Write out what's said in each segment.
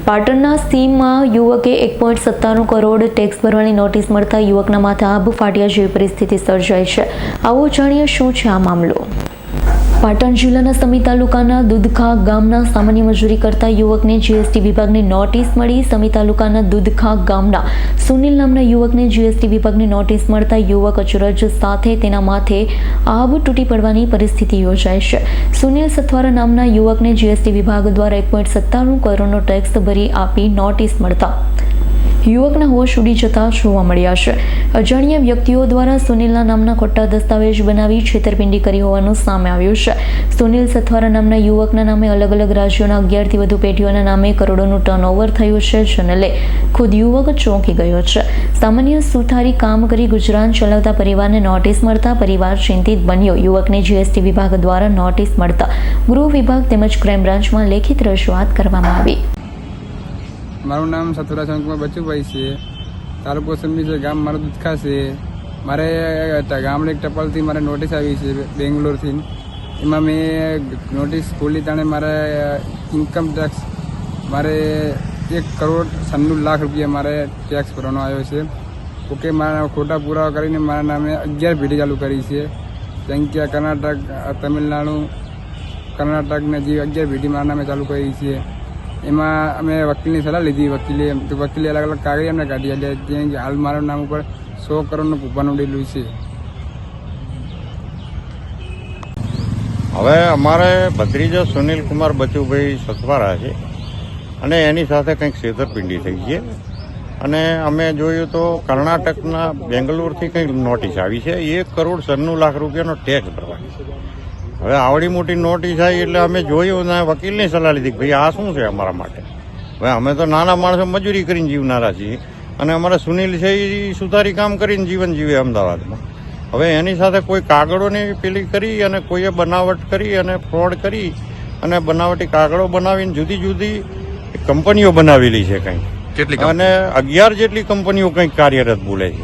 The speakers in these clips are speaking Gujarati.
પાટણના સીમમાં યુવકે 1.97 કરોડ ટેક્સ ભરવાની નોટિસ મળતા યુવકના માથે આભ ફાટ્યા જેવી પરિસ્થિતિ સર્જાઈ છે। આવો જાણીએ શું છે આ મામલો। પાટણ જિલ્લાના સમી તાલુકાના દુધખા ગામના સામાન્ય મજૂરી કરતા યુવકને જીએસટી વિભાગની નોટિસ મળી। સમી તાલુકાના દુધખા ગામના સુનિલ નામના યુવકને જીએસટી વિભાગની નોટિસ મળતા યુવક અચરજ સાથે તેના માથે આભ તૂટી પડવાની પરિસ્થિતિ યોજાઈ છે। સુનિલ સથવારા નામના યુવકને જીએસટી વિભાગ દ્વારા 1.97 કરોડનો ટેક્સ ભરી આપી નોટિસ મળતા યુવકના હોશ ઉડી જતા જોવા મળ્યા છે। અજાણ્યા વ્યક્તિઓ દ્વારા સુનિલના નામના ખોટા દસ્તાવેજ બનાવી છેતરપિંડી કરી હોવાનું સામે આવ્યું છે। સુનિલ સથવારા નામના યુવકના નામે અલગ અલગ રાજ્યોના 11થી વધુ પેઢીઓના નામે કરોડોનું ટર્નઓવર થયું છે, જેને લઈ ખુદ યુવક ચોંકી ગયો છે। સામાન્ય સુથારી કામ કરી ગુજરાન ચલાવતા પરિવારને નોટિસ મળતા પરિવાર ચિંતિત બન્યો। યુવકને જીએસટી વિભાગ દ્વારા નોટિસ મળતા ગૃહ વિભાગ તેમજ ક્રાઇમ બ્રાન્ચમાં લેખિત રજૂઆત કરવામાં આવી। મારું નામ સતુરા શંકુમાર બચુભાઈ છે। તાલુકો સમી છે, ગામ મારું દુધખા છે। મારે ગામડે એક ટપાલથી મારે નોટિસ આવી છે બેંગ્લોરથી। એમાં મેં નોટિસ ખોલી તાણે મારે ઇન્કમ ટેક્સ મારે 1,96,00,000 રૂપિયા મારે ટેક્સ ભરવાનો આવ્યો છે। ઓકે, મારા ખોટા પુરાવા કરીને મારા નામે 11 પેઢી ચાલુ કરી છે। જેમ કે કર્ણાટક, તમિલનાડુ, કર્ણાટકને જે 11 પેઢી મારા નામે ચાલુ કરી છે। એમાં અમે વકીલની સલાહ લીધી। વકીલે અલગ અલગ કાગળ અમને કાઢી આપ્યા, જેમ કે હાલ મારા નામ ઉપર 100 કરોડનું કૂપન ઉડેલું છે। હવે અમારે ભત્રીજો સુનિલ કુમાર બચુભાઈ સથવારા છે અને એની સાથે કંઈક છેતરપિંડી થઈ છે અને અમે જોયું તો કર્ણાટકના બેંગ્લોરથી કંઈક નોટિસ આવી છે 1,96,00,000 રૂપિયાનો ટેક્સ ભરવાનો। હવે આવડી મોટી નોટિસ આવી એટલે અમે જોયું ને વકીલની સલાહ લીધી કે ભાઈ આ શું છે અમારા માટે। હવે અમે તો નાના માણસો મજૂરી કરીને જીવનારા છીએ અને અમારા સુનિલ છે એ સુધારી કામ કરીને જીવન જીવે અમદાવાદમાં। હવે એની સાથે કોઈ કાગળોની પેલી કરી અને કોઈએ બનાવટ કરી અને ફ્રોડ કરી અને બનાવટી કાગળો બનાવીને જુદી જુદી કંપનીઓ બનાવેલી છે કંઈક, અને 11 જેટલી કંપનીઓ કંઈક કાર્યરત બોલે છે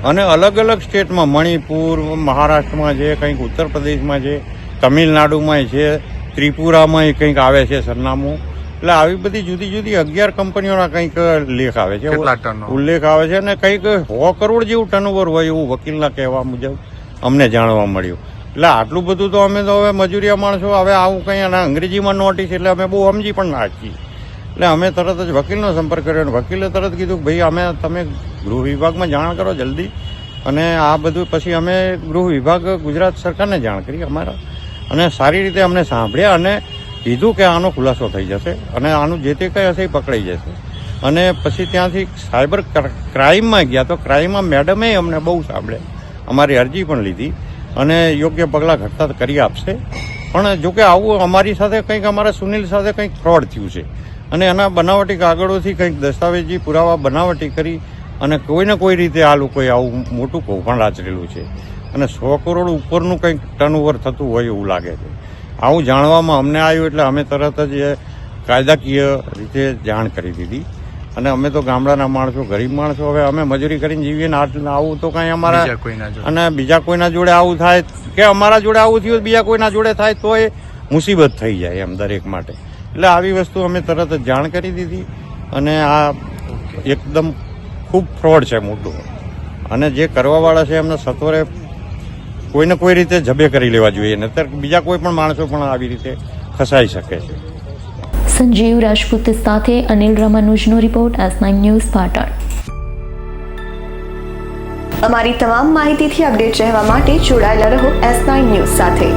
અને અલગ અલગ સ્ટેટમાં મણિપુર, મહારાષ્ટ્રમાં છે, કંઈક ઉત્તર પ્રદેશમાં છે, તમિલનાડુમાં છે, ત્રિપુરામાં કંઈક આવે છે સરનામું। એટલે આવી બધી જુદી જુદી 11 કંપનીઓના કંઈક લેખ આવે છે, ઉલ્લેખ આવે છે અને કંઈક 100 કરોડ જેવું ટર્નઓવર હોય એવું વકીલના કહેવા મુજબ અમને જાણવા મળ્યું। એટલે આટલું બધું તો અમે તો હવે મજૂરિયા માણસો, હવે આવું કંઈ અને અંગ્રેજીમાં નોટિસ એટલે અમે બહુ સમજી પણ ના શકીએ। એટલે અમે તરત જ વકીલનો સંપર્ક કર્યો અને વકીલે તરત કીધું કે ભાઈ તમે ગૃહ વિભાગમાં જાણ કરો જલ્દી। અને આ બધું પછી અમે ગૃહ વિભાગ ગુજરાત સરકારને જાણ કરી અમારા, અને સારી રીતે અમને સાંભળ્યા અને કીધું કે આનો ખુલાસો થઈ જશે અને આનું જે તે કંઈ હશે એ પકડાઈ જશે। અને પછી ત્યાંથી સાયબર ક્રાઇમમાં ગયા તો ક્રાઇમમાં મેડમે અમને બહુ સાંભળ્યા, અમારી અરજી પણ લીધી અને યોગ્ય પગલાં ઘટતા કરી આપશે। પણ જોકે આવું અમારી સાથે કંઈક અમારા સુનિલ સાથે કંઈક ફ્રોડ થયું છે અને એના બનાવટી કાગળોથી કંઈક દસ્તાવેજી પુરાવા બનાવટી કરી અને કોઈને કોઈ રીતે આ લોકોએ આવું મોટું કૌભાંડ આચરેલું છે અને 100 કરોડ ઉપરનું કંઈક ટર્નઓવર થતું હોય એવું લાગે છે। આવું જાણવામાં અમને આવ્યું એટલે અમે તરત જ કાયદાકીય રીતે જાણ કરી દીધી અને અમે તો ગામડાના માણસો, ગરીબ માણસો, હવે અમે મજૂરી કરીને જીવીએ ને આવું તો કાંઈ અમારા અને બીજા કોઈના જોડે આવું થાય કે અમારા જોડે આવું થયું બીજા કોઈના જોડે થાય તો એ મુસીબત થઈ જાય એમ દરેક માટે। એટલે આવી વસ્તુ અમે તરત જ જાણ કરી દીધી અને આ એકદમ ખૂબ ફ્રોડ છે મોટું, અને જે કરવાવાળા છે એમને સત્વરે કોઈને કોઈ રીતે જબે કરી લેવા જોઈએ, નહીતર બીજા કોઈ પણ માણસો પણ આવી રીતે ફસાઈ શકે છે। સંજીવ રાજપૂત સાથે અનિલ રામાનુજનો રિપોર્ટ, S9 ન્યૂઝ પાટણ। અમારી તમામ માહિતીથી અપડેટ રહેવા માટે જોડાયેલા રહો S9 ન્યૂઝ સાથે।